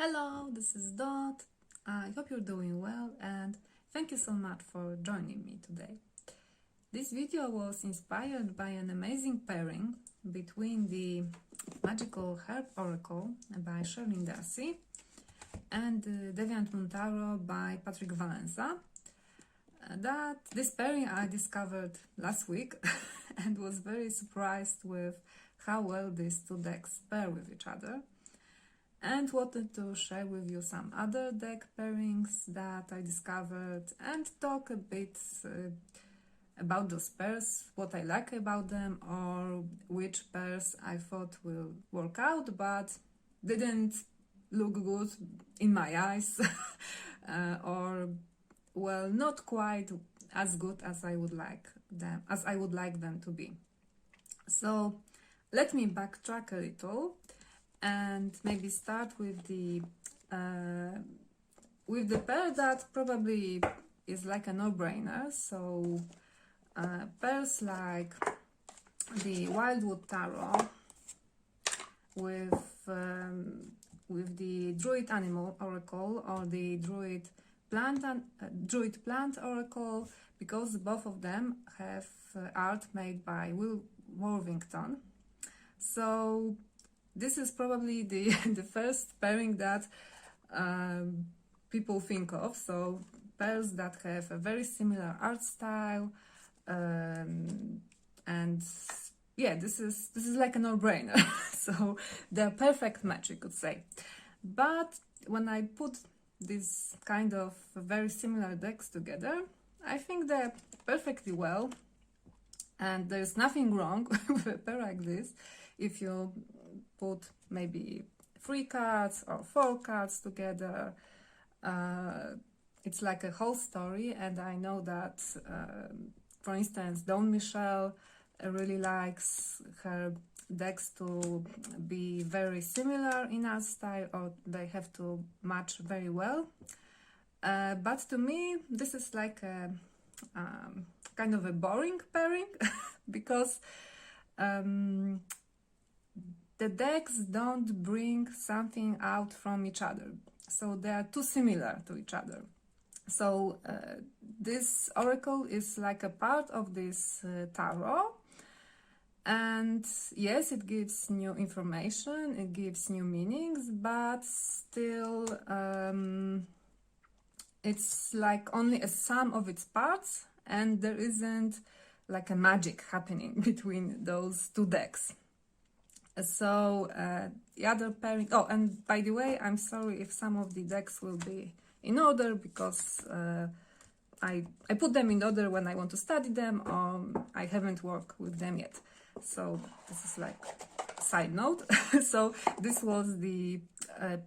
Hello, this is Dot. I hope you're doing well and thank you so much for joining me today. This video was inspired by an amazing pairing between the Magickal Herb Oracle by Shirley Darcy and the Deviant Tarot by Patrick Valenza. This pairing I discovered last week and was very surprised with how well these two decks pair with each other. And wanted to share with you some other deck pairings that I discovered and talk a bit about those pairs, what I like about them, or which pairs I thought will work out but didn't look good in my eyes or well, not quite as good as I would like them to be. So let me backtrack a little and maybe start with the pair that probably is like a no-brainer. So pairs like the Wildwood Tarot with the Druid Animal Oracle or the Druid Plant Oracle, because both of them have art made by Will Worthington. So this is probably the first pairing that people think of. So pairs that have a very similar art style, and yeah, this is like a no-brainer. So they're perfect match, you could say. But when I put these kind of very similar decks together, I think they're perfectly well, and there's nothing wrong with a pair like this if you put maybe 3 cards or 4 cards together. It's like a whole story, and I know that for instance Dawn Michelle really likes her decks to be very similar in art style, or they have to match very well, but to me this is like a kind of a boring pairing because the decks don't bring something out from each other, so they are too similar to each other. So this oracle is like a part of this tarot, and yes, it gives new information, it gives new meanings, but still it's like only a sum of its parts, and there isn't like a magic happening between those two decks. So the other pairing, oh, and by the way, I'm sorry if some of the decks will be in order, because I put them in order when I want to study them, or I haven't worked with them yet. So this is like side note. So this was the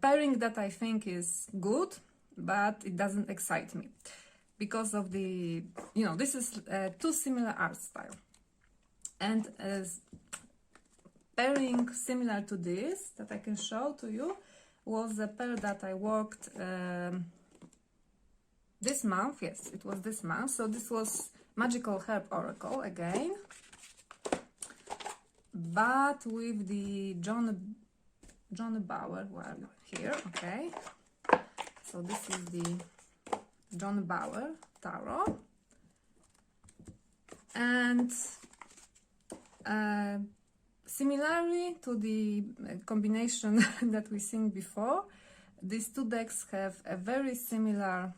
pairing that I think is good, but it doesn't excite me because of the, this is too similar art style. And as pairing similar to this that I can show to you was a pair that I worked this month. Yes, it was this month. So this was Magickal Herb Oracle again, but with the John Bauer. Well, here, okay. So this is the John Bauer Tarot, and similarly to the combination that we seen before, these two decks have a very similar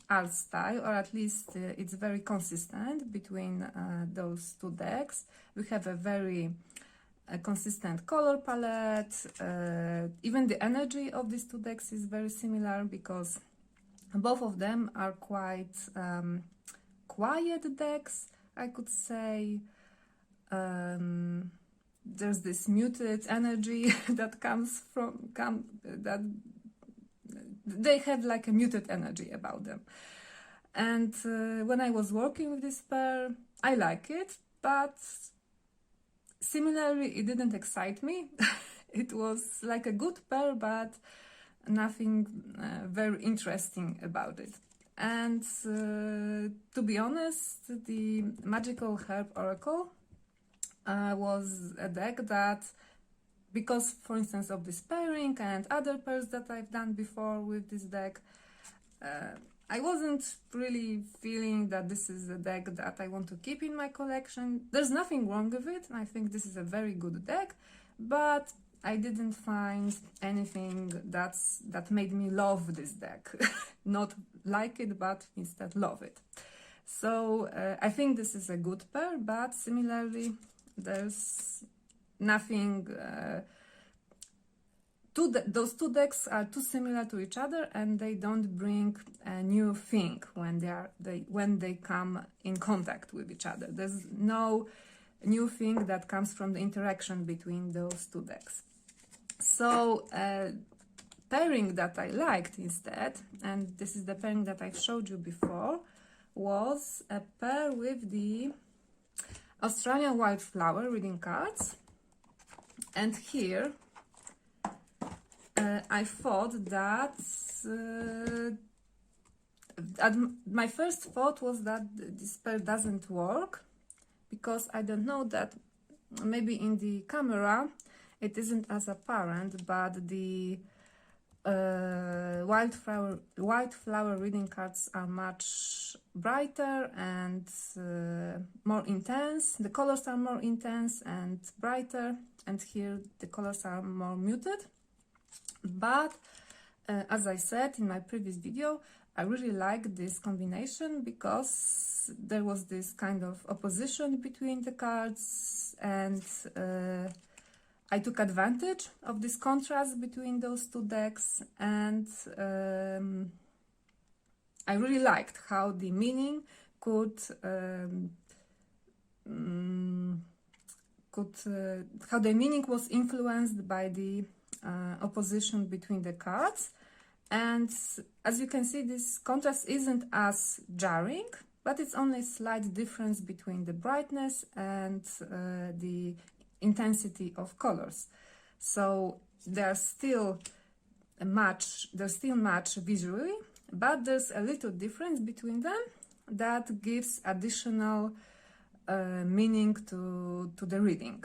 art style, or at least it's very consistent between those two decks. We have a very consistent color palette. Even the energy of these two decks is very similar, because both of them are quite quiet decks, I could say. There's this muted energy that comes from that they have like a muted energy about them. And when I was working with this pair, I like it, but similarly it didn't excite me. It was like a good pair, but nothing very interesting about it. And to be honest, the Magickal Herb Oracle was a deck that because, for instance, of this pairing and other pairs that I've done before with this deck, I wasn't really feeling that this is a deck that I want to keep in my collection. There's nothing wrong with it. I think this is a very good deck, but I didn't find anything that made me love this deck. Not like it, but instead love it. So I think this is a good pair, but similarly, there's nothing. Those two decks are too similar to each other, and they don't bring a new thing when they come in contact with each other. There's no new thing that comes from the interaction between those two decks. So pairing that I liked instead, and this is the pairing that I've showed you before, was a pair with the Australian Wildflower reading cards. And here I thought that my first thought was that this pair doesn't work, because I don't know, that maybe in the camera it isn't as apparent, but the Wildflower reading cards are much brighter and more intense. The colors are more intense and brighter, and here the colors are more muted. But as I said in my previous video, I really like this combination because there was this kind of opposition between the cards, and I took advantage of this contrast between those two decks, and I really liked how the meaning how the meaning was influenced by the opposition between the cards. And as you can see, this contrast isn't as jarring, but it's only a slight difference between the brightness and the intensity of colors. So there's still match visually, but there's a little difference between them that gives additional meaning to the reading.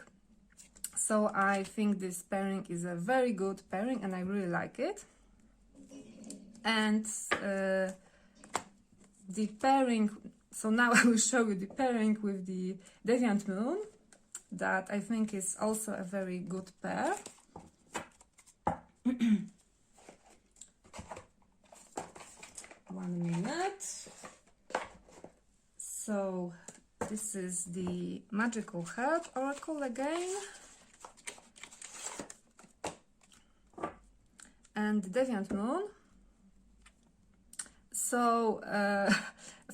So I think this pairing is a very good pairing, and I really like it. And the pairing, so now I will show you the pairing with the Deviant Moon, that I think is also a very good pair. One minute. So this is the Magickal Herb Oracle again, and the Deviant Moon. So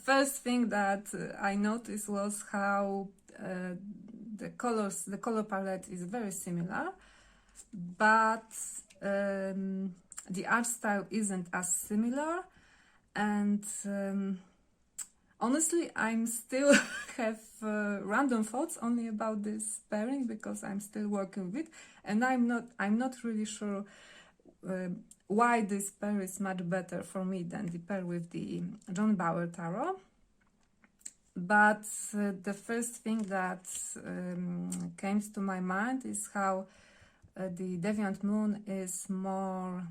first thing that I noticed was how the color palette is very similar, but the art style isn't as similar. And honestly, I'm still have random thoughts only about this pairing, because I'm still working with it, and I'm not really sure why this pair is much better for me than the pair with the Bauer Tarot. But the first thing that came to my mind is how the Deviant Moon is more,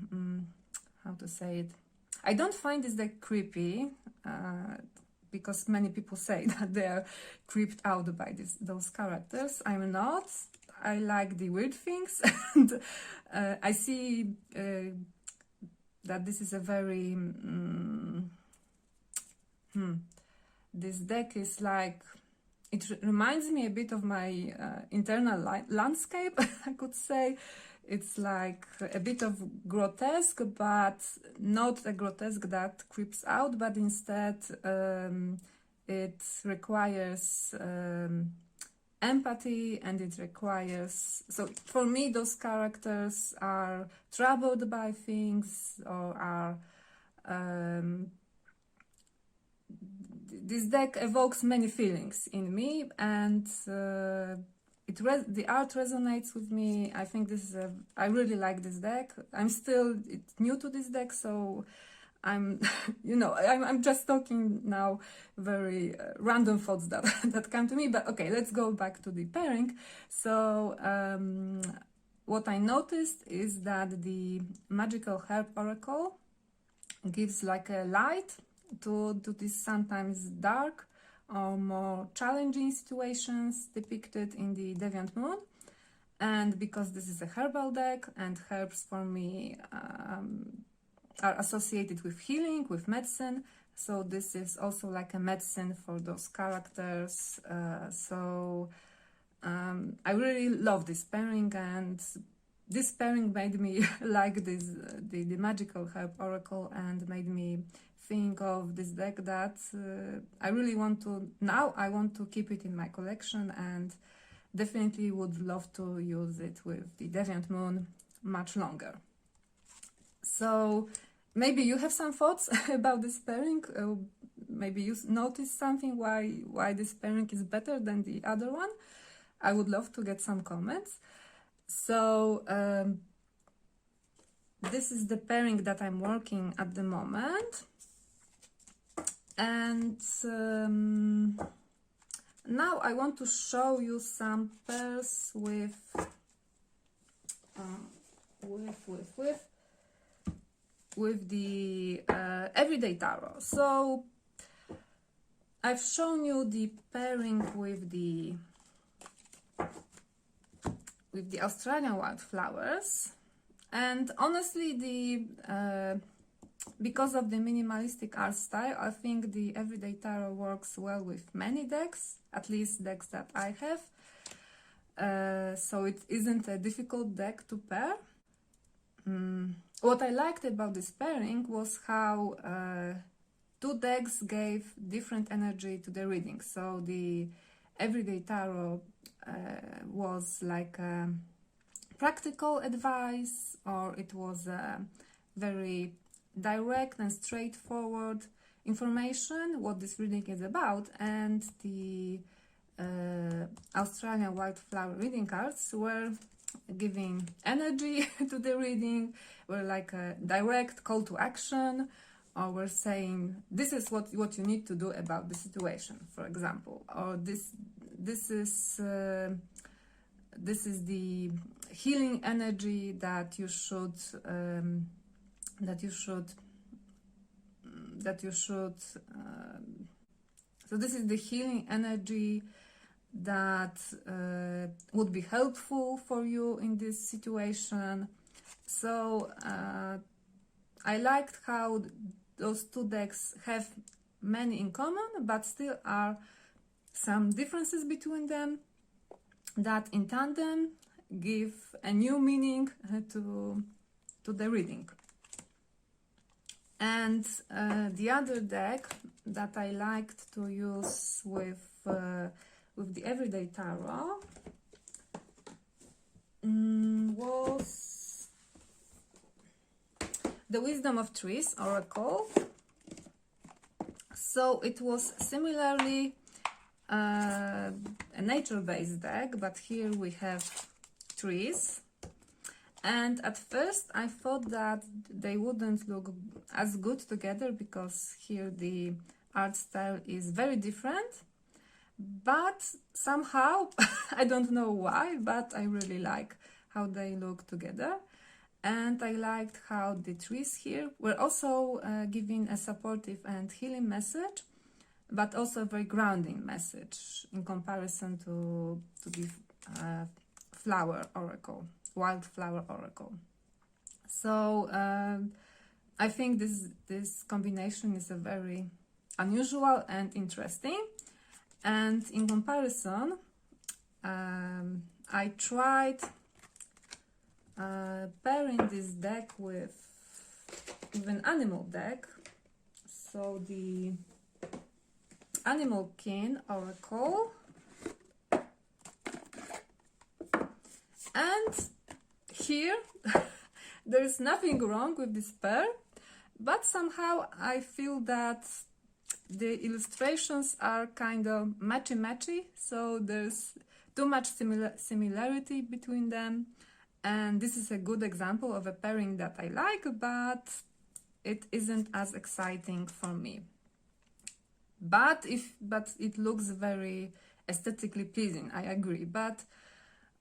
how to say it, I don't find this deck creepy, because many people say that they are creeped out by those characters. I'm not. I like the weird things, and I see that this is a very this deck is like, it reminds me a bit of my internal landscape, I could say. It's like a bit of grotesque, but not a grotesque that creeps out, but instead it requires empathy, and it requires, so for me those characters are troubled by things, or are this deck evokes many feelings in me, and the art resonates with me. I think this is I really like this deck. It's new to this deck, so I'm I'm just talking now very random thoughts that come to me. But okay, let's go back to the pairing. So what I noticed is that the Magickal Herb Oracle gives like a light to these sometimes dark or more challenging situations depicted in the Deviant Moon. And because this is a herbal deck, and herbs for me are associated with healing, with medicine, so this is also like a medicine for those characters. I really love this pairing, and this pairing made me like the Magickal Herb Oracle, and made me think of this deck that I really want to, now I want to keep it in my collection, and definitely would love to use it with the Deviant Moon much longer. So maybe you have some thoughts about this pairing. Maybe you noticed something why this pairing is better than the other one. I would love to get some comments. So this is the pairing that I'm working at the moment, and now I want to show you some pairs with the Everyday Tarot. So I've shown you the pairing with the Australian Wildflowers, and honestly, because of the minimalistic art style, I think the Everyday Tarot works well with many decks, at least decks that I have. So it isn't a difficult deck to pair. What I liked about this pairing was how two decks gave different energy to the reading. So the Everyday Tarot was like practical advice, or it was very direct and straightforward information what this reading is about, and the Australian Wildflower reading cards were giving energy to the reading, were like a direct call to action, or were saying this is what you need to do about the situation, for example, or this is the healing energy that you should so this is the healing energy that would be helpful for you in this situation. So I liked how those two decks have many in common, but still are some differences between them that in tandem give a new meaning to the reading. And the other deck that I liked to use with the Everyday Tarot was the Wisdom of Trees Oracle. So it was similarly a nature-based deck, but here we have trees. And at first I thought that they wouldn't look as good together, because here the art style is very different, but somehow I don't know why, but I really like how they look together. And I liked how the trees here were also giving a supportive and healing message, but also a very grounding message in comparison to the flower oracle, Wildflower Oracle. So I think this combination is a very unusual and interesting. And in comparison, I tried pairing this deck with an animal deck. So the Animal Kin Oracle, and here there is nothing wrong with this pair, but somehow I feel that the illustrations are kind of matchy-matchy, so there's too much similarity between them, and this is a good example of a pairing that I like, but it isn't as exciting for me. But it looks very aesthetically pleasing, I agree, but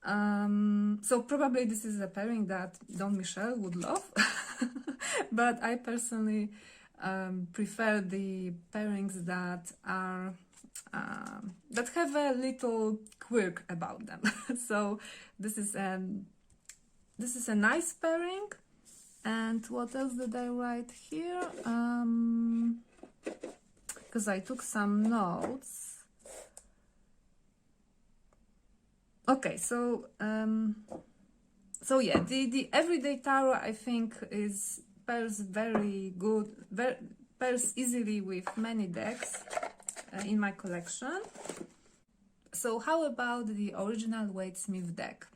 So probably this is a pairing that Don Michel would love, but I personally prefer the pairings that are that have a little quirk about them. So this is a nice pairing. And what else did I write here? Because I took some notes. Okay, so yeah, the Everyday Tarot, I think, pairs very good, pairs easily with many decks in my collection. So how about the original Waite Smith deck?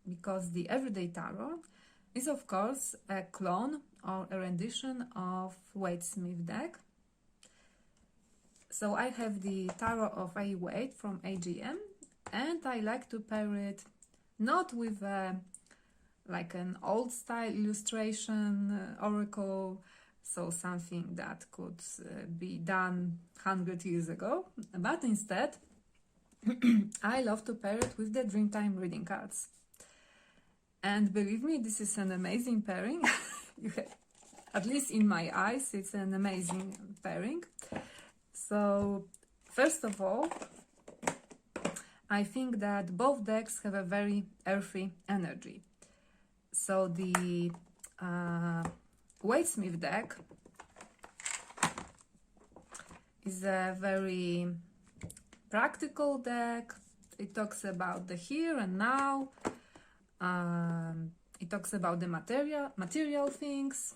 Because the Everyday Tarot is, of course, a clone or a rendition of Waite Smith deck. So I have the Tarot of A. Waite from AGM, and I like to pair it not with like an old style illustration oracle, so something that could be done 100 years ago, but instead I love to pair it with the Dreamtime reading cards. And believe me, this is an amazing pairing. At least in my eyes, it's an amazing pairing. So first of all, I think that both decks have a very earthy energy. So the Waite Smith deck is a very practical deck. It talks about the here and now. It talks about the material things.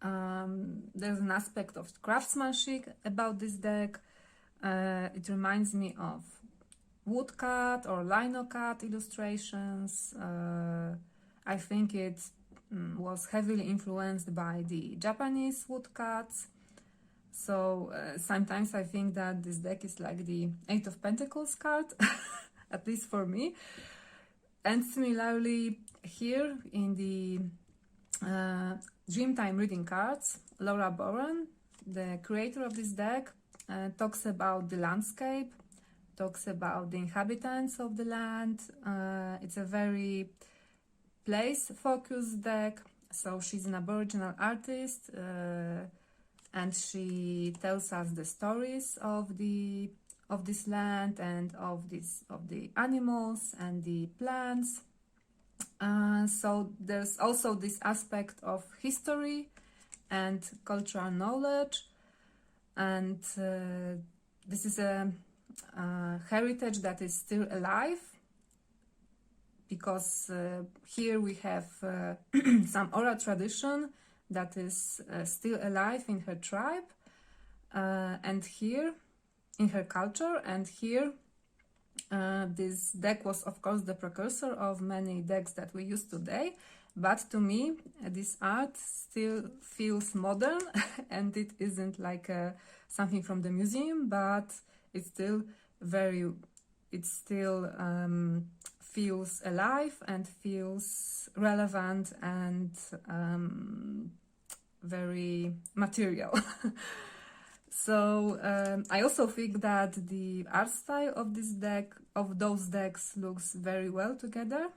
There's an aspect of craftsmanship about this deck. It reminds me of woodcut or linocut illustrations. I think it was heavily influenced by the Japanese woodcuts. So sometimes I think that this deck is like the Eight of Pentacles card, at least for me. And similarly, here in the Dreamtime reading cards, Laura Boren, the creator of this deck, talks about the landscape, talks about the inhabitants of the land. It's a very place-focused deck. So she's an Aboriginal artist, and she tells us the stories of this land and of the animals and the plants. So there's also this aspect of history and cultural knowledge, and this is a heritage that is still alive, because here we have some oral tradition that is still alive in her tribe, and here in her culture, and here this deck was, of course, the precursor of many decks that we use today. But to me, this art still feels modern, and it isn't like something from the museum, but it's still feels alive and feels relevant and very material. So I also think that the art style of this deck, of those decks, looks very well together.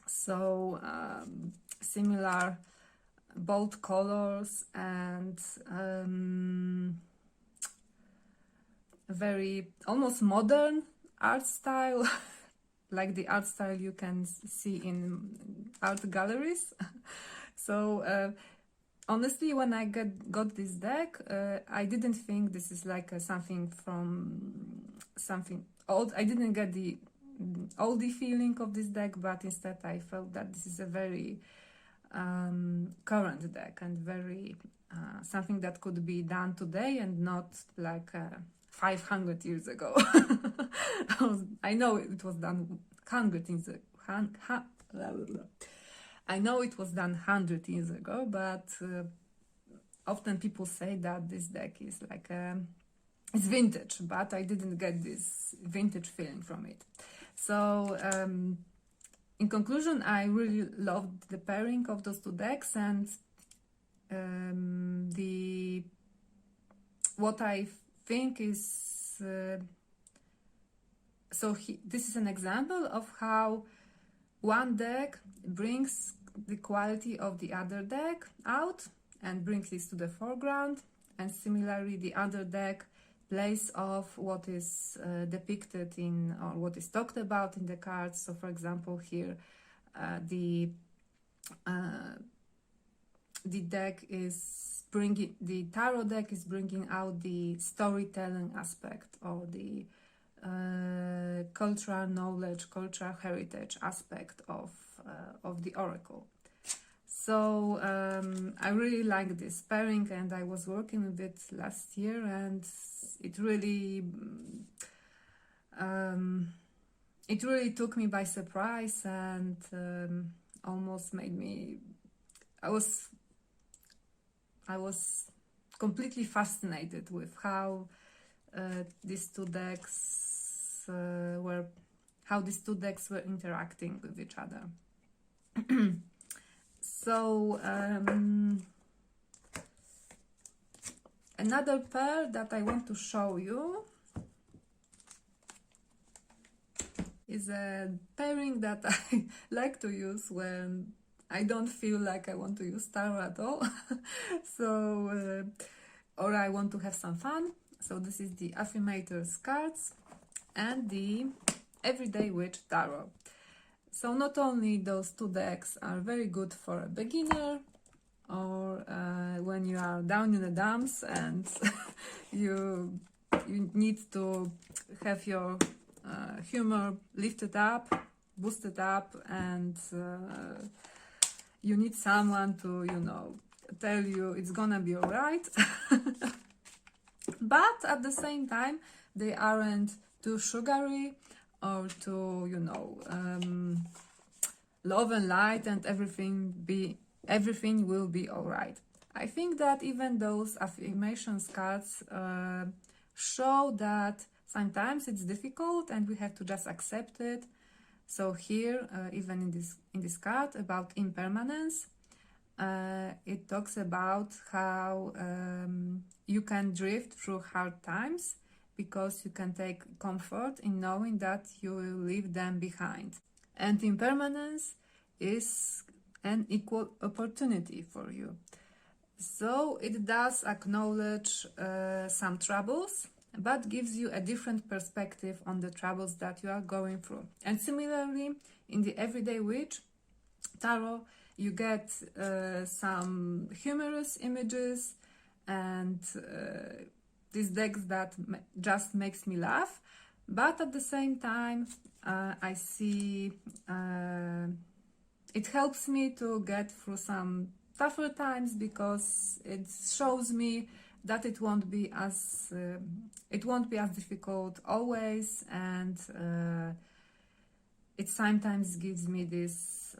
So similar bold colors and very almost modern art style, like the art style you can see in art galleries. So honestly, when I got this deck, I didn't think this is like something old. I didn't get the oldie feeling of this deck, but instead I felt that this is a very current deck and very something that could be done today and not like 500 years ago. I know it was done 100 years ago. I know it was done 100 years ago, but often people say that this deck is like it's vintage, but I didn't get this vintage feeling from it. So in conclusion, I really loved the pairing of those two decks, and what I think is this is an example of how one deck brings the quality of the other deck out and brings this to the foreground, and similarly the other deck plays off what is depicted in, or what is talked about in the cards. So for example here the deck is bringing, the tarot deck is bringing out the storytelling aspect, or the cultural knowledge, cultural heritage aspect of the oracle. So I really like this pairing, and I was working with it last year, and it really took me by surprise, and almost made me, I was completely fascinated with how these two decks were interacting with each other. So another pair that I want to show you is a pairing that I like to use when I don't feel like I want to use tarot at all. So or I want to have some fun. So this is the Affirmators cards and the Everyday Witch Tarot. So not only those two decks are very good for a beginner, or when you are down in the dumps and you need to have your humor lifted up, boosted up, and you need someone to, you know, tell you it's gonna be alright. But at the same time, they aren't too sugary or too, you know, love and light and everything will be alright. I think that even those affirmations cards show that sometimes it's difficult and we have to just accept it. So here, even in this card about impermanence, it talks about how you can drift through hard times because you can take comfort in knowing that you will leave them behind. And impermanence is an equal opportunity for you. So it does acknowledge some troubles, but gives you a different perspective on the troubles that you are going through. And similarly, in the Everyday Witch Tarot, you get some humorous images and these decks that just makes me laugh, but at the same time I see it helps me to get through some tougher times, because it shows me that it won't be as difficult always, and it sometimes gives me this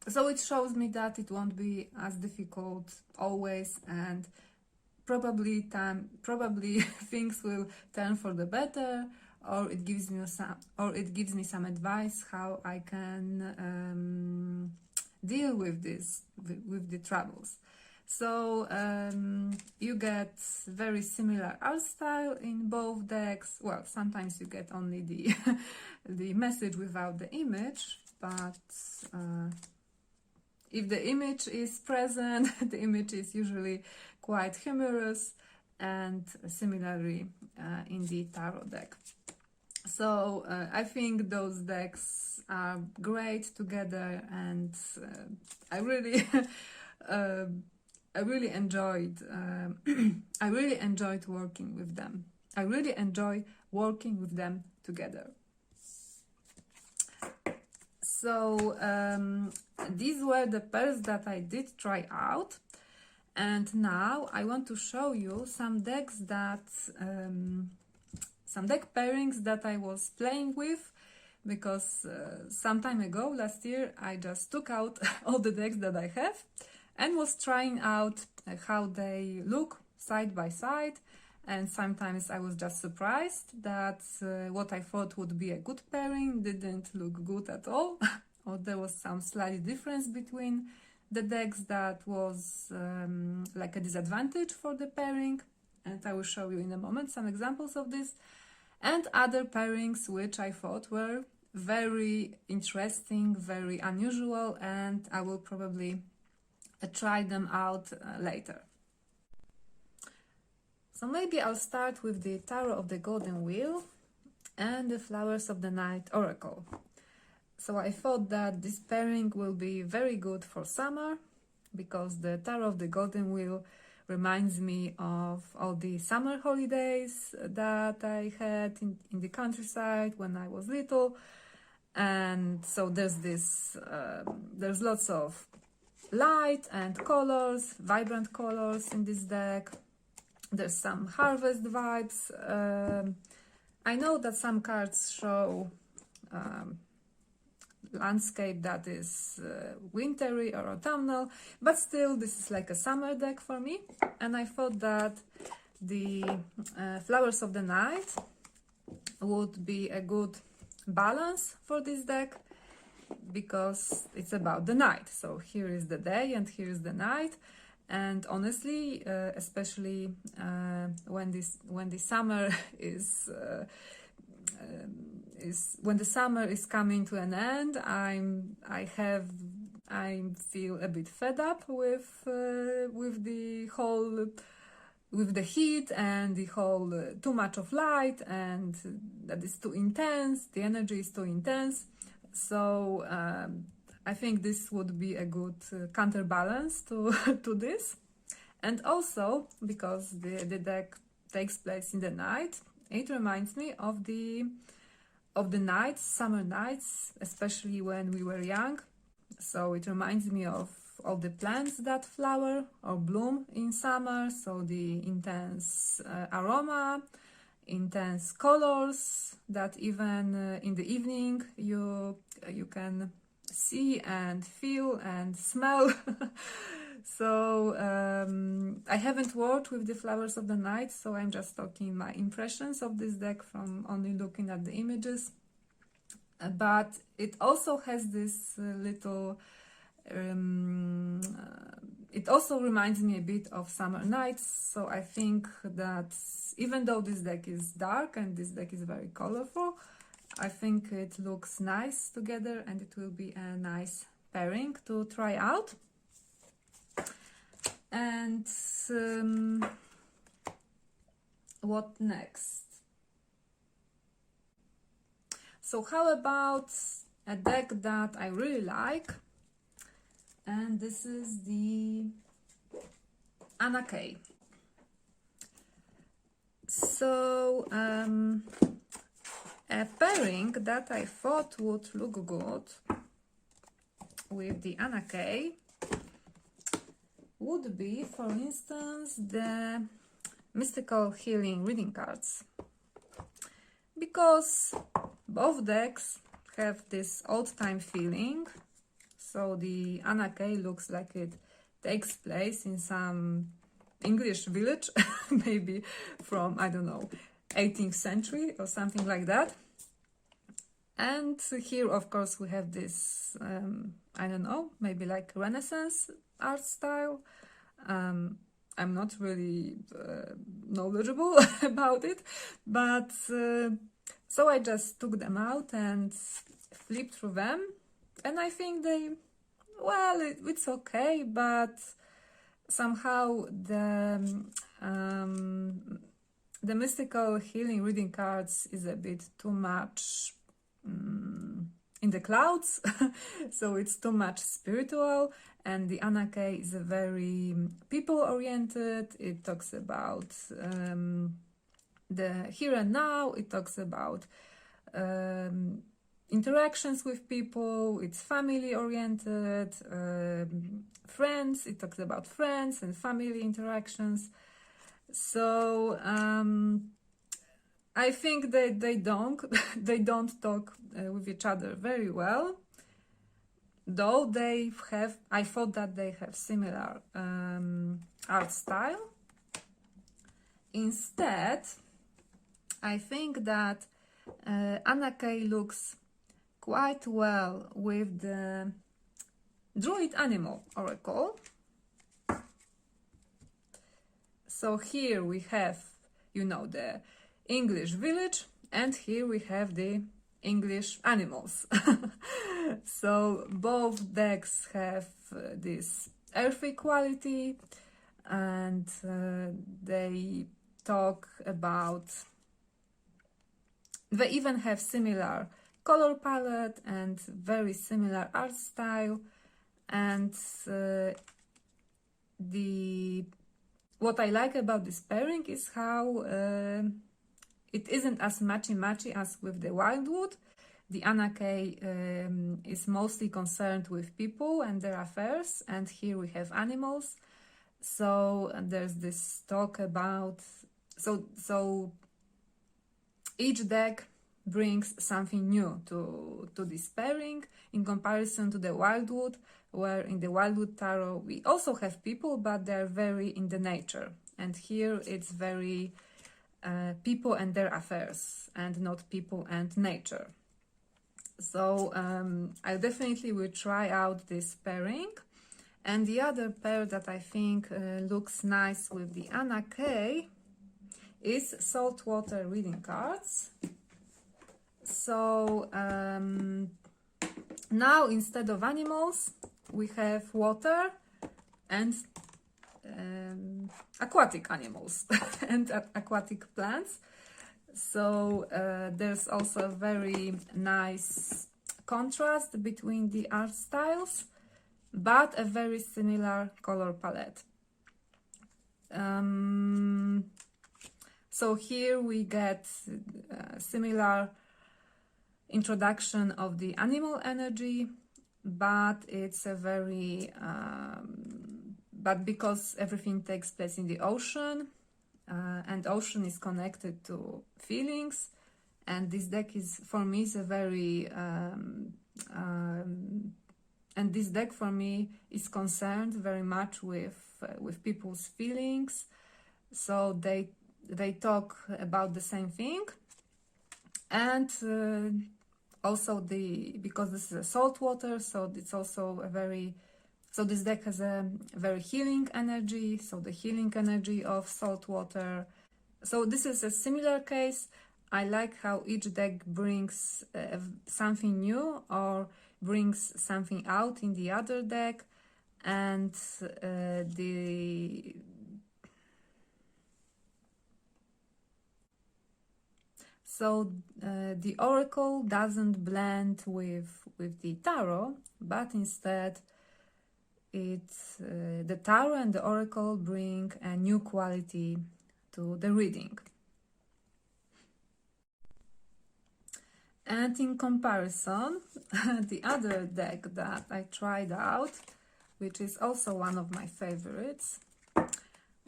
so it shows me that it won't be as difficult always, and probably things will turn for the better, or it gives me some advice how I can deal with the troubles. So you get very similar art style in both decks. Well, sometimes you get only the the message without the image, but if the image is present, the image is usually quite humorous, and similarly in the tarot deck. So I think those decks are great together, and I really enjoyed working with them. I really enjoy working with them together. So these were the pairs that I did try out, and now I want to show you some decks that some deck pairings that I was playing with, because some time ago, last year, I just took out all the decks that I have and was trying out how they look side by side, and sometimes I was just surprised that what I thought would be a good pairing didn't look good at all, or there was some slight difference between the decks that was like a disadvantage for the pairing. and I will show you in a moment some examples of this, and other pairings which I thought were very interesting, very unusual, and I will probably try them out later. So maybe I'll start with the Tarot of the Golden Wheel and the Flowers of the Night Oracle. So I thought that this pairing will be very good for summer, because the Tarot of the Golden Wheel reminds me of all the summer holidays that I had in the countryside when I was little. And so there's lots of light and colors, vibrant colors in this deck. There's some harvest vibes. I know that some cards show landscape that is wintry or autumnal, but still this is like a summer deck for me, and I thought that the Flowers of the Night would be a good balance for this deck, because it's about the night. So here is the day and here is the night. And honestly, especially when the summer is when the summer is coming to an end, I feel a bit fed up with the heat and the whole too much of light, and that is too intense. The energy is too intense. So I think this would be a good counterbalance to this. And also, because the deck takes place in the night, it reminds me of the nights, summer nights, especially when we were young. So it reminds me of all the plants that flower or bloom in summer. So the intense aroma, intense colors that even in the evening you can see and feel and smell. So I haven't worked with the Flowers of the Night, so I'm just talking my impressions of this deck from only looking at the images. But it also has this little it also reminds me a bit of summer nights. So I think that even though this deck is dark and this deck is very colorful, I think it looks nice together, and it will be a nice pairing to try out. And what next? So how about a deck that I really like? And this is the Magickal. So a pairing that I thought would look good with the Magickal would be, for instance, the Mystical Healing reading cards, because both decks have this old-time feeling. So the Magickal looks like it takes place in some English village, maybe from, I don't know, 18th century or something like that. And here, of course, we have this, I don't know, maybe like Renaissance art style. I'm not really knowledgeable about it, but so I just took them out and flipped through them, and I think it's okay, but somehow the Mystical Healing reading cards is a bit too much in the clouds, so it's too much spiritual, and the Magickal is a very people-oriented. It talks about the here and now. It talks about interactions with people. It's family-oriented, friends. It talks about friends and family interactions. So I think that they don't talk with each other very well, though I thought that they have similar art style. Instead, I think that Magickal looks quite well with the Druid Animal Oracle. So here we have, you know, the English village, and here we have the English animals. So both decks have this earthy quality, and they talk about, they even have similar color palette and very similar art style. And what I like about this pairing is how it isn't as matchy-matchy as with the Wildwood. The Anake is mostly concerned with people and their affairs, and here we have animals. So there's this talk about, so each deck brings something new to this pairing in comparison to the Wildwood, where in the Wildwood Tarot we also have people, but they're very in the nature, and here it's very people and their affairs and not people and nature. So I definitely will try out this pairing. And the other pair that I think looks nice with the Anake is saltwater reading cards. So now instead of animals we have water and aquatic animals and aquatic plants. So there's also a very nice contrast between the art styles, but a very similar color palette. So here we get similar introduction of the animal energy, but it's a very but because everything takes place in the ocean, and ocean is connected to feelings, and this deck is, for me, is a very and this deck for me is concerned very much with people's feelings. So they talk about the same thing, and also because this is a salt water, so it's also a very, so this deck has a very healing energy, so the healing energy of salt water. So this is a similar case. I like how each deck brings something new or brings something out in the other deck, and the oracle doesn't blend with the tarot, but instead the tarot and the oracle bring a new quality to the reading. And in comparison, the other deck that I tried out, which is also one of my favorites,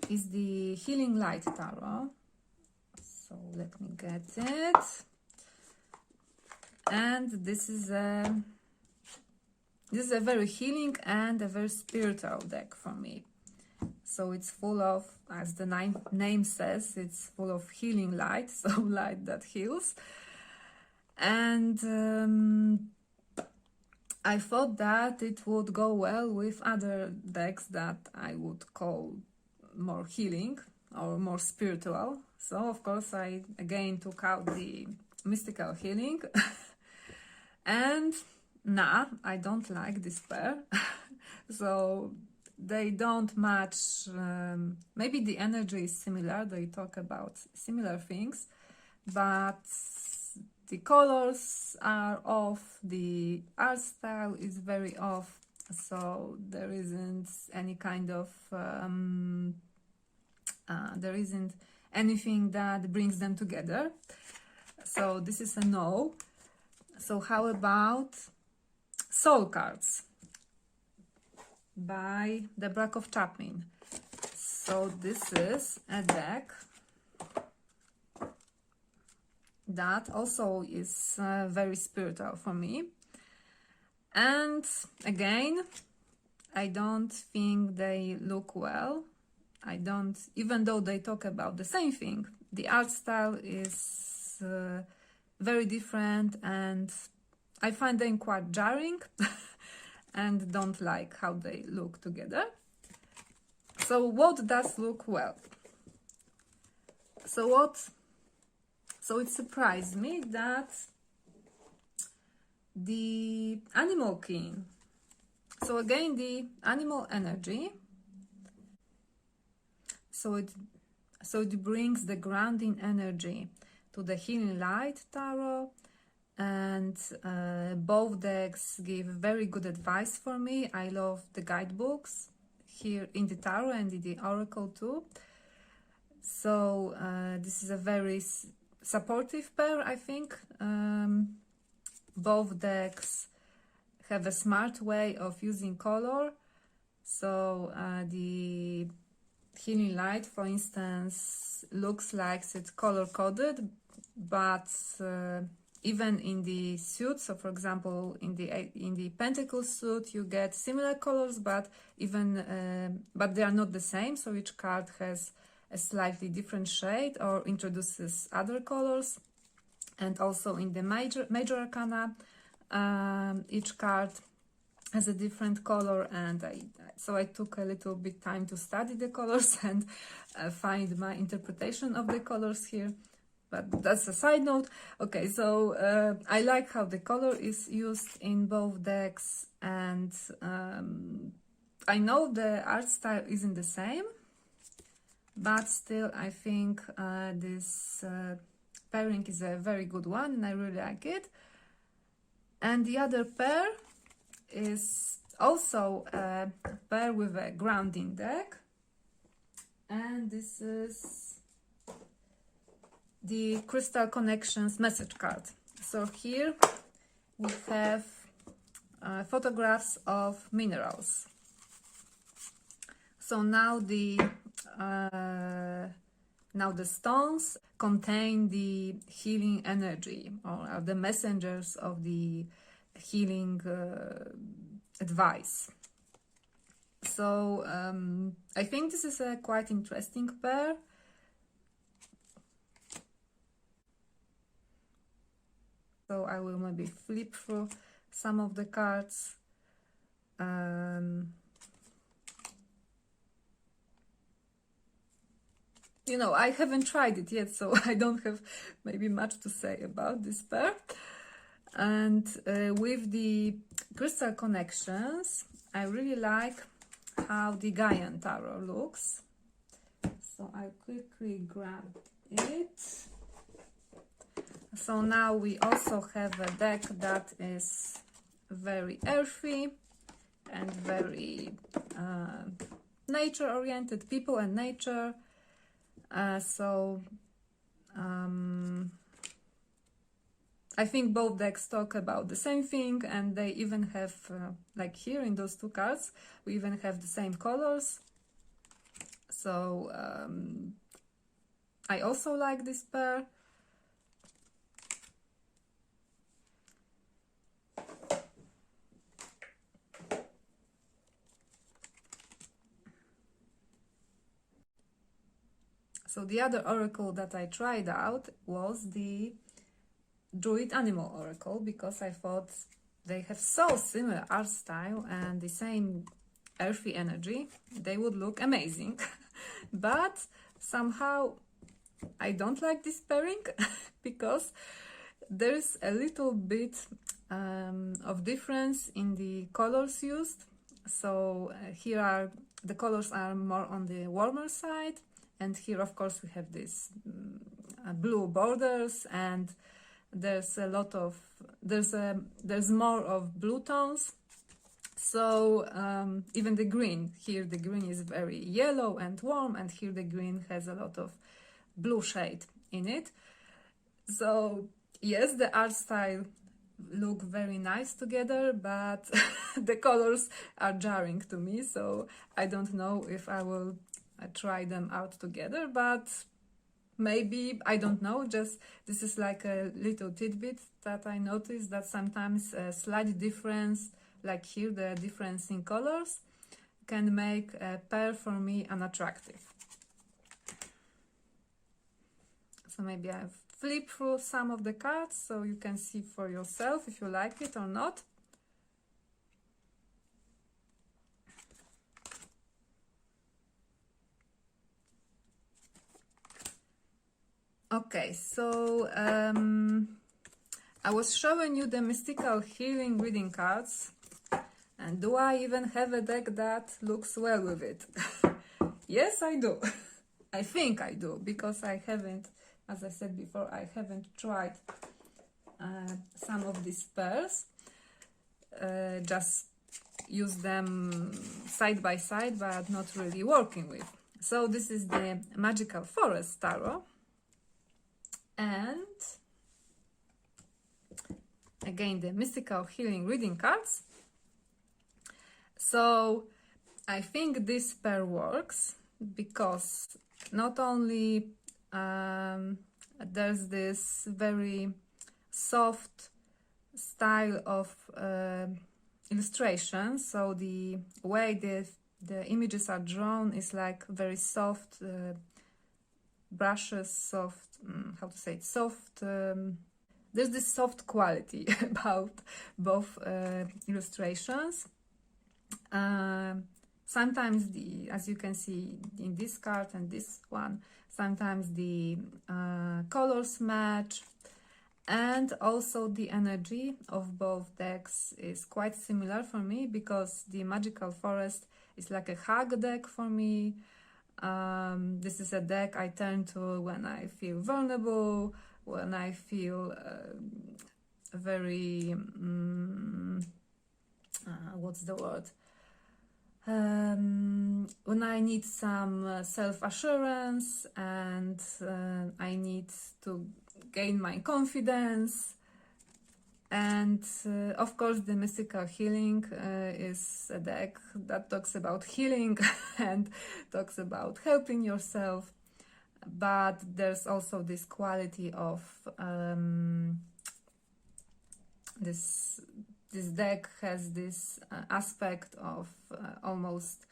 is the Healing Light Tarot. So let me get it. And this is a very healing and a very spiritual deck for me. So it's full of, as the name says, it's full of healing light, so light that heals. And I thought that it would go well with other decks that I would call more healing or more spiritual. So of course I again took out the mystical healing and nah, I don't like this pair. So they don't match. Maybe the energy is similar, they talk about similar things, but the colors are off, the art style is very off, so there isn't any kind of there isn't anything that brings them together. So this is a no. So how about Soul Cards by the Brack Chapman? So this is a deck that also is very spiritual for me, and again I don't think they look well. I don't, even though they talk about the same thing, the art style is very different, and I find them quite jarring and don't like how they look together. So what does look well? So it surprised me that the animal king, so again the animal energy, so it brings the grounding energy to the Healing Light Tarot, and both decks give very good advice for me. I love the guidebooks here in the tarot and in the oracle too. So this is a very supportive pair, I think. Both decks have a smart way of using color. So the Healing Light, for instance, looks like it's color-coded, but even in the suit, so for example in the Pentacle suit you get similar colors, but they are not the same, so each card has a slightly different shade or introduces other colors. And also in the major arcana, each card has a different color, and so I took a little bit time to study the colors and find my interpretation of the colors here. But that's a side note. Okay, so I like how the color is used in both decks, and I know the art style isn't the same, but still I think this pairing is a very good one, and I really like it. And the other pair is also a pair with a grounding deck, and this is the Crystal Connections message card. So here we have photographs of minerals. So now the stones contain the healing energy, or are the messengers of the healing advice. So I think this is a quite interesting pair. So I will maybe flip through some of the cards. You know, I haven't tried it yet, so I don't have maybe much to say about this pair. And with the Crystal Connections, I really like how the Gaian Tarot looks. So I'll quickly grab it. So now we also have a deck that is very earthy and very nature-oriented, people and nature. I think both decks talk about the same thing, and they even have, like here in those two cards, we even have the same colors. So I also like this pair. So the other oracle that I tried out was the Druid Animal Oracle, because I thought they have so similar art style and the same earthy energy, they would look amazing. But somehow I don't like this pairing because there's a little bit of difference in the colors used. So here the colors are more on the warmer side, and here of course we have this blue borders, and there's more of blue tones. So even the green, here the green is very yellow and warm, and here the green has a lot of blue shade in it. So yes, the art style look very nice together, but the colors are jarring to me, so I don't know if I will try them out together, but maybe, I don't know, just this is like a little tidbit that I noticed, that sometimes a slight difference, like here the difference in colors, can make a pair for me unattractive. So maybe I've flipped through some of the cards so you can see for yourself if you like it or not. Okay, so I was showing you the mystical healing reading cards, and do I even have a deck that looks well with it? Yes, I do. I think I do, because I haven't, as I said before, I haven't tried some of these pairs. Just use them side by side, but not really working with. So this is the Magickal Forest Tarot. And again, the mystical healing reading cards. So I think this pair works because not only there's this very soft style of illustration, so the way the images are drawn is like very soft brushes, soft, how to say it, soft, there's this soft quality about both illustrations. Sometimes as you can see in this card and this one, sometimes the colors match, and also the energy of both decks is quite similar for me, because the Magickal Forest is like a hug deck for me. This is a deck I turn to when I feel vulnerable, when I feel very, what's the word? When I need some self-assurance and I need to gain my confidence. And of course, the mystical healing is a deck that talks about healing and talks about helping yourself. But there's also this quality of this deck has this aspect of almost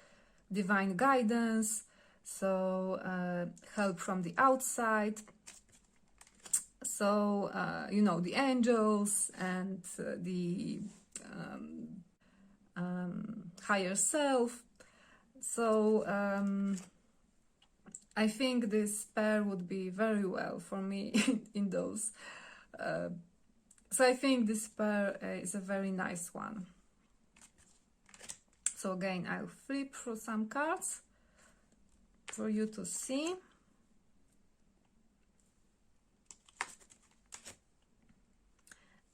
divine guidance, so help from the outside. So, you know, the angels and the higher self. So, I think this pair would be very well for me in those. So I think this pair is a very nice one. So again, I'll flip through some cards for you to see.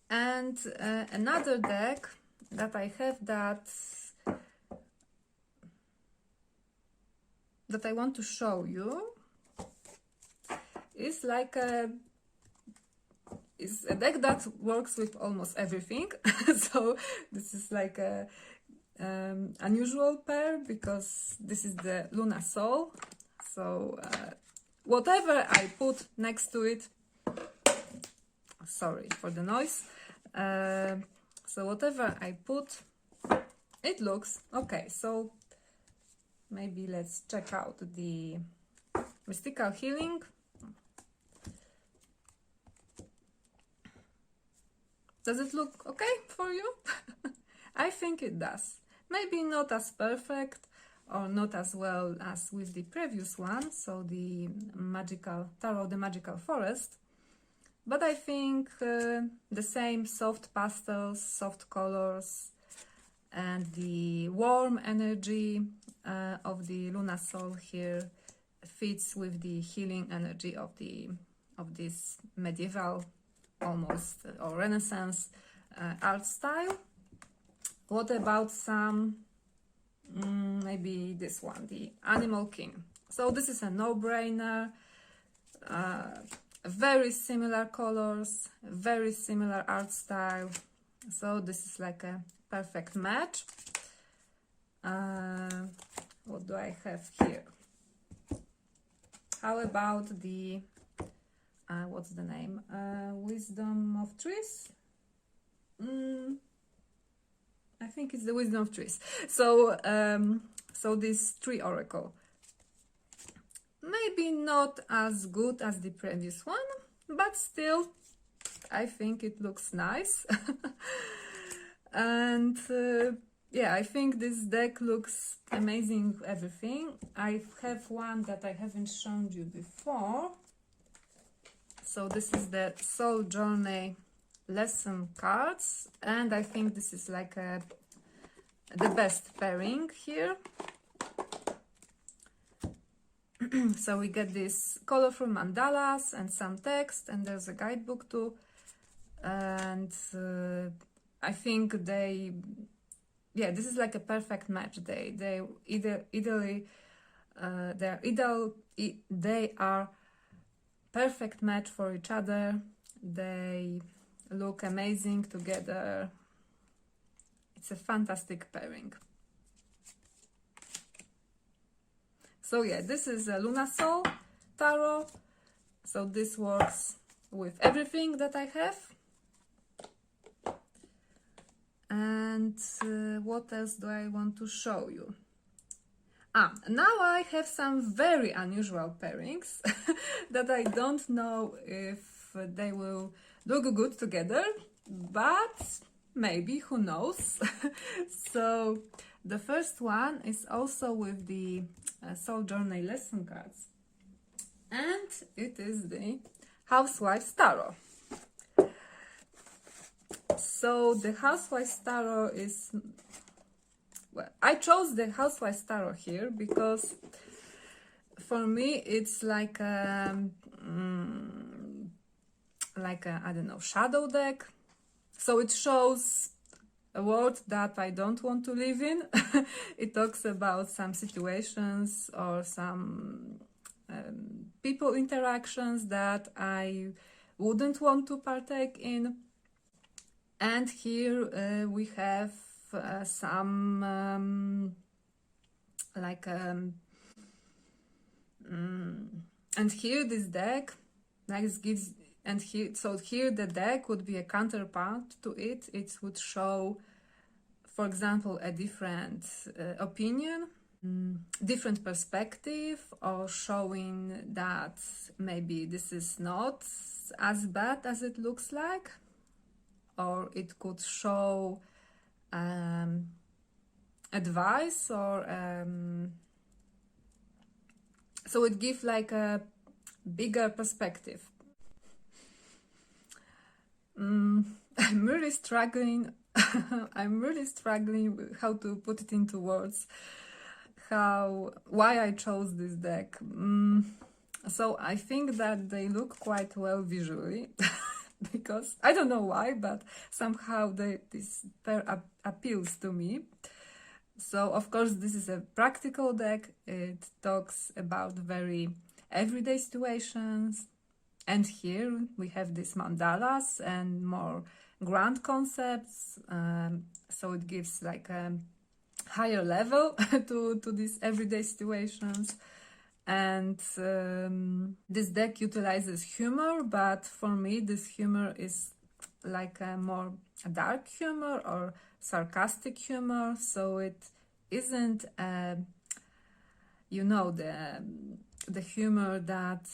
And another deck that I have that I want to show you is like is a deck that works with almost everything. So this is like a unusual pair, because this is the Luna Soul. So whatever I put next to it, sorry for the noise, so whatever I put, it looks okay. So maybe let's check out the mystical healing. Does it look okay for you? I think it does. Maybe not as perfect or not as well as with the previous one, so the Magickal Tarot, the Magickal Forest. But I think the same soft pastels, soft colors, and the warm energy of the Luna Soul here fits with the healing energy of this medieval, almost, or Renaissance art style. What about some, maybe this one, the Animal King? So this is a no-brainer. Very similar colors, very similar art style. So this is like a perfect match. What do I have here? How about the, what's the name? Wisdom of Trees? I think it's the Wisdom of Trees. So, so this tree oracle. Maybe not as good as the previous one, but still, I think it looks nice. And yeah, I think this deck looks amazing, everything. I have one that I haven't shown you before. So this is the Soul Journey lesson cards, and I think this is like the best pairing here. So we get these colorful mandalas and some text, and there's a guidebook too. And I think this is like a perfect match. They are perfect match for each other. They look amazing together. It's a fantastic pairing. So yeah, this is a Luna Soul Tarot. So this works with everything that I have. And what else do I want to show you? Now I have some very unusual pairings that I don't know if they will look good together, but maybe, who knows. So the first one is also with the Soul Journey lesson cards, and it is the Housewives Tarot. So the Housewives Tarot is, well, I chose the Housewives Tarot here because for me it's like a I don't know, shadow deck. So it shows a world that I don't want to live in. It talks about some situations or some people interactions that I wouldn't want to partake in. And here we have some and here this deck gives, and here, so here the deck would be a counterpart to it. It would show, for example, a different opinion, different perspective, or showing that maybe this is not as bad as it looks like. Or it could show advice, or so it gives like a bigger perspective. I'm really struggling. I'm really struggling with how to put it into words. Why I chose this deck. So I think that they look quite well visually. Because I don't know why, but somehow this pair appeals to me. So of course this is a practical deck. It talks about very everyday situations, and here we have these mandalas and more grand concepts. So it gives like a higher level to these everyday situations. And this deck utilizes humor, but for me this humor is like a more dark humor or sarcastic humor. So it isn't you know, the humor that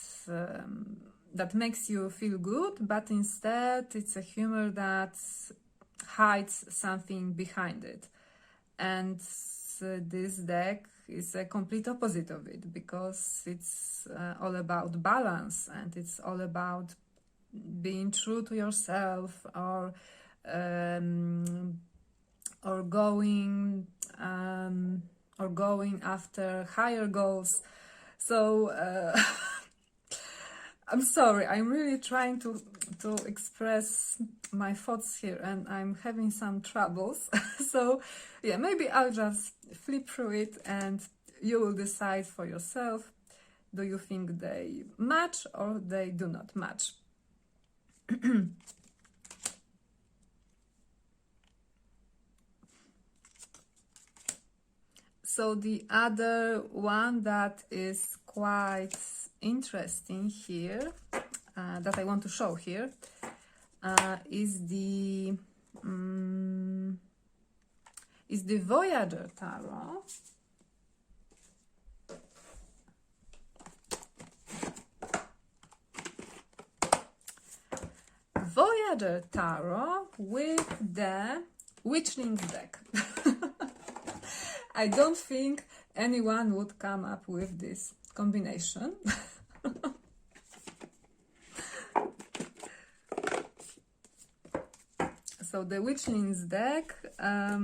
makes you feel good, but instead it's a humor that hides something behind it. And this deck is a complete opposite of it, because it's all about balance, and it's all about being true to yourself, or going after higher goals. So I'm sorry, I'm really trying to express my thoughts here, and I'm having some troubles. So yeah, maybe I'll just flip through it and you will decide for yourself. Do you think they match or they do not match? So the other one that is quite interesting here, that I want to show here, is the Voyager Tarot. Voyager Tarot with the Witchlings deck. I don't think anyone would come up with this combination. So the Witchlings deck, I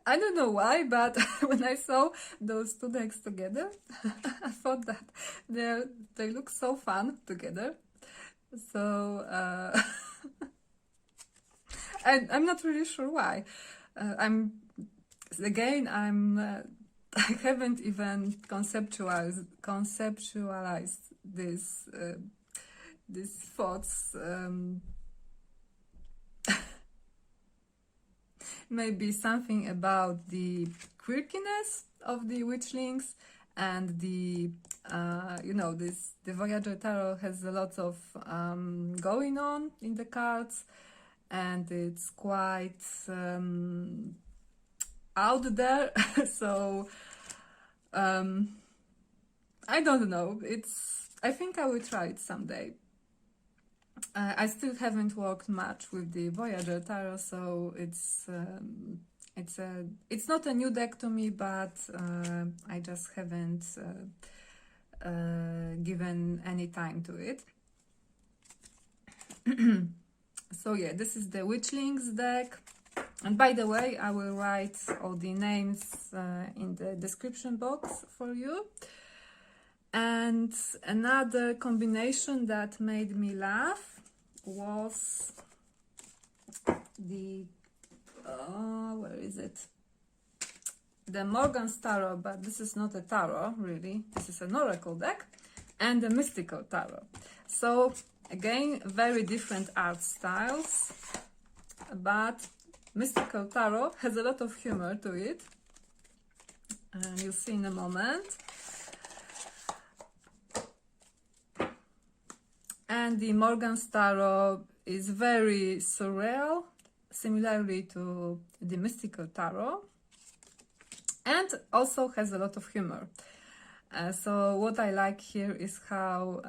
don't know why, but when I saw those two decks together, I thought that they look so fun together. So I'm not really sure why. I haven't even conceptualized these thoughts. Maybe something about the quirkiness of the Witchlings and the the Voyager Tarot has a lot of going on in the cards, and it's quite out there. So I don't know, I think I will try it someday. I still haven't worked much with the Voyager Tarot, so it's not a new deck to me, but I just haven't given any time to it. So yeah, this is the Witchlings deck, and by the way, I will write all the names in the description box for you. And another combination that made me laugh was the where is it? The Morgan's Tarot, but this is not a tarot really. This is an oracle deck, and the Mystical Tarot. So again, very different art styles, but Mystical Tarot has a lot of humor to it, and you'll see in a moment. And the Morgan's Tarot is very surreal, similarly to the Mystical Tarot, and also has a lot of humor. So what I like here is how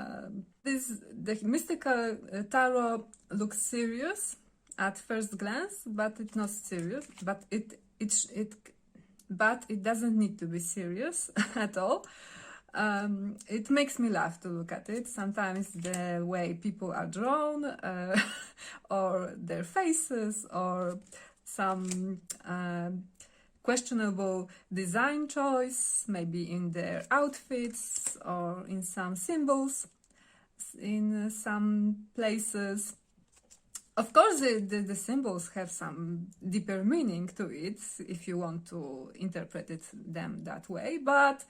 the Mystical Tarot looks serious at first glance, but it's not serious. But it doesn't need to be serious at all. It makes me laugh to look at it. Sometimes the way people are drawn, or their faces, or some questionable design choice, maybe in their outfits or in some symbols in some places. Of course, the symbols have some deeper meaning to it if you want to interpret them that way, but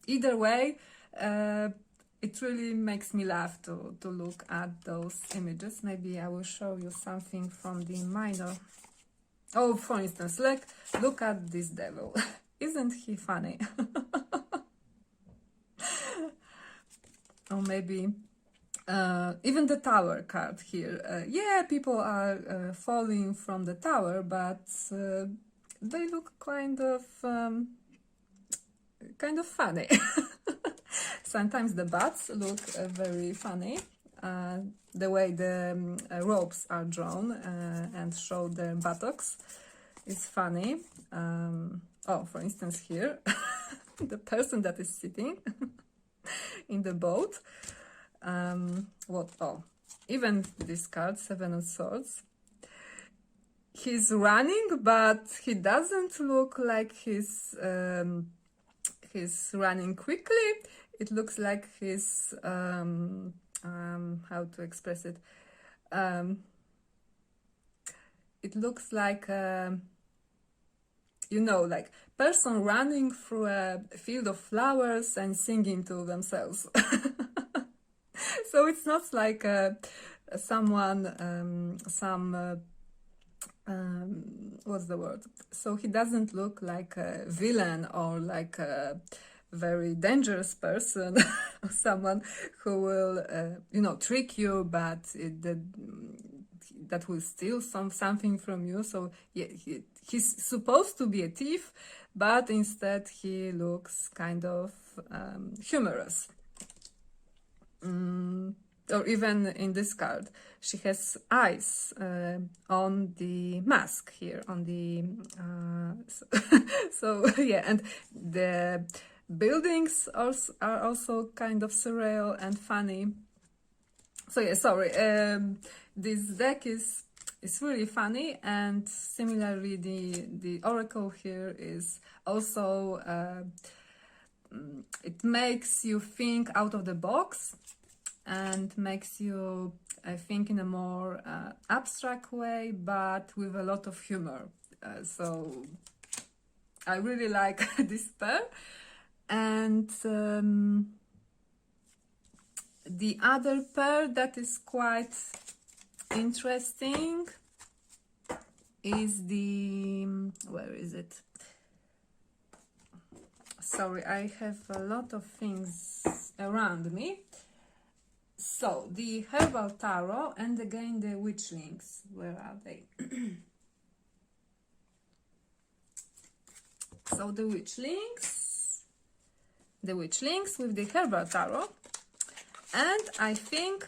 either way, it really makes me laugh to look at those images. Maybe I will show you something from the minor. Oh, for instance, look at this devil. Isn't he funny? Or maybe even the tower card here. Yeah, people are falling from the tower, but they look kind of funny. Sometimes the bats look very funny. The way the ropes are drawn and show their buttocks is funny. Oh, for instance here, the person that is sitting in the boat. Oh, even this card, Seven of Swords. He's running, but he doesn't look like he's running quickly. It looks like he's how to express it? It looks like like person running through a field of flowers and singing to themselves. So it's not like someone, what's the word? So he doesn't look like a villain or like a very dangerous person, or someone who will, trick you, but that will steal something from you. So yeah, he's supposed to be a thief, but instead he looks kind of humorous. Or even in this card, she has eyes on the mask here, on the so yeah, and the buildings are also kind of surreal and funny. So yeah, sorry, this deck is really funny, and similarly the oracle here is also it makes you think out of the box and makes you think in a more abstract way, but with a lot of humor. So I really like this pair. And the other pair that is quite interesting is the, where is it? Sorry, I have a lot of things around me. So the Herbal Tarot, and again the Witchlings. Where are they? So the Witchlings with the Herbal Tarot, and I think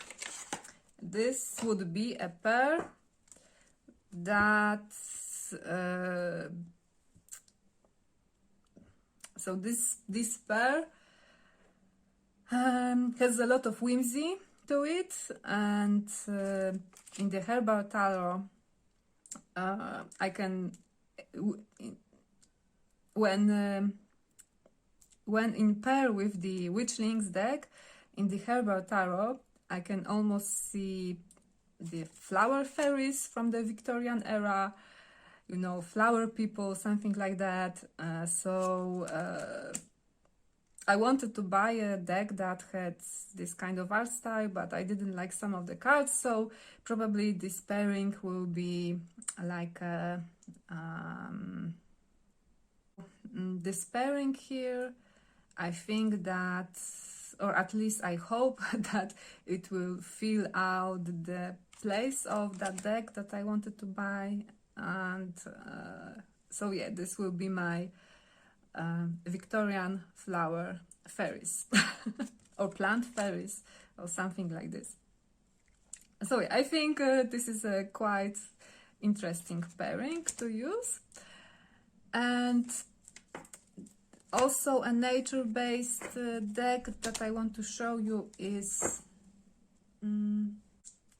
this would be a pair that so this pair has a lot of whimsy to it, and in the Herbal Tarot I can when in pair with the Witchlings deck in the Herbal Tarot, I can almost see the flower fairies from the Victorian era, you know, flower people, something like that. So I wanted to buy a deck that had this kind of art style, but I didn't like some of the cards, so probably this pairing will be like a, this pairing here. I think that, or at least I hope that it will fill out the place of that deck that I wanted to buy. And so yeah, this will be my Victorian flower fairies or plant fairies or something like this. So yeah, I think this is a quite interesting pairing to use. And also a nature-based deck that I want to show you is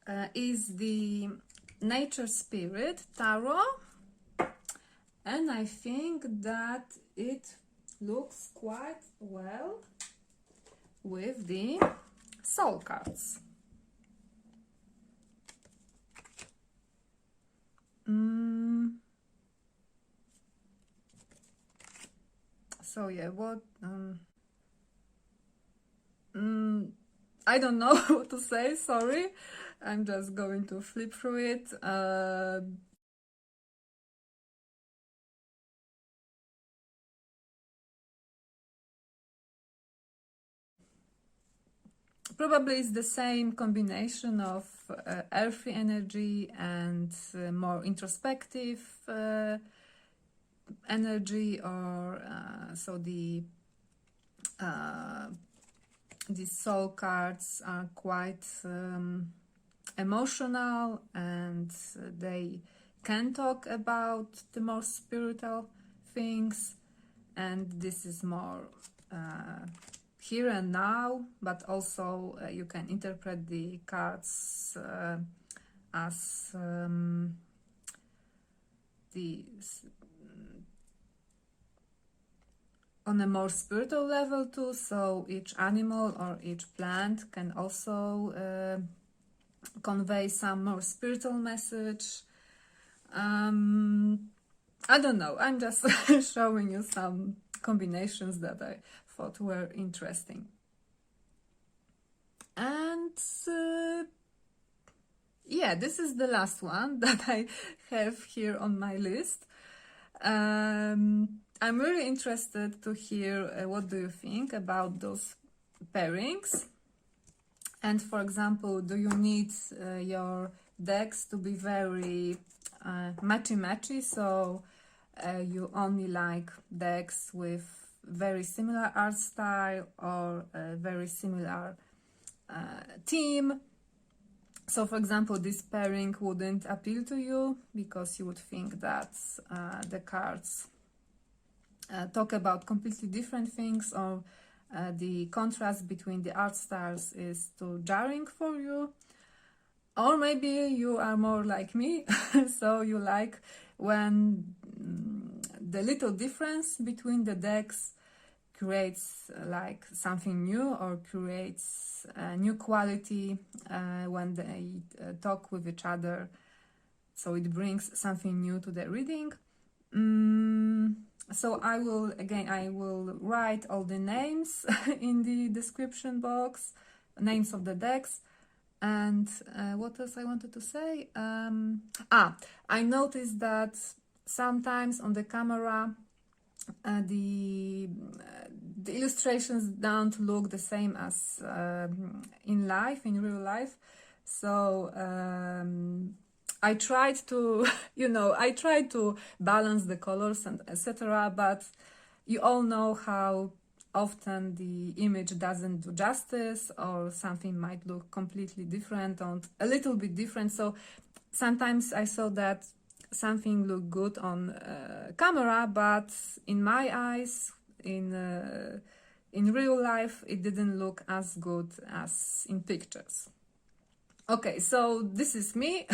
the Nature Spirit Tarot, and I think that it looks quite well with the soul cards. So yeah, what I don't know what to say, sorry. I'm just going to flip through it. Probably it's the same combination of earthy energy and more introspective energy, or so the these soul cards are quite emotional, and they can talk about the more spiritual things, and this is more here and now, but also you can interpret the cards as on a more spiritual level too, so each animal or each plant can also convey some more spiritual message. I don't know, I'm just showing you some combinations that I thought were interesting. And yeah, this is the last one that I have here on my list. I'm really interested to hear what do you think about those pairings. And for example, do you need your decks to be very matchy-matchy, so you only like decks with very similar art style or a very similar theme? So for example, this pairing wouldn't appeal to you because you would think that the cards talk about completely different things, or the contrast between the art styles is too jarring for you. Or maybe you are more like me, so you like when the little difference between the decks creates like something new, or creates a new quality when they talk with each other, so it brings something new to the reading. So I will write all the names in the description box, names of the decks. And what else I wanted to say? I noticed that sometimes on the camera the illustrations don't look the same as in real life. So I tried to, I tried to balance the colors and etc. But you all know how often the image doesn't do justice, or something might look completely different and a little bit different. So sometimes I saw that something looked good on camera, but in my eyes, in real life, it didn't look as good as in pictures. Okay, so this is me.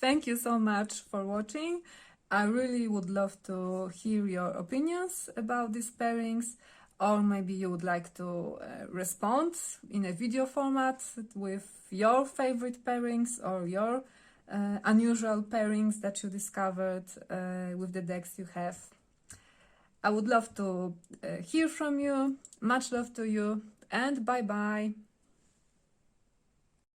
Thank you so much for watching. I really would love to hear your opinions about these pairings, or maybe you would like to respond in a video format with your favorite pairings or your unusual pairings that you discovered with the decks you have. I would love to hear from you. Much love to you, and bye bye.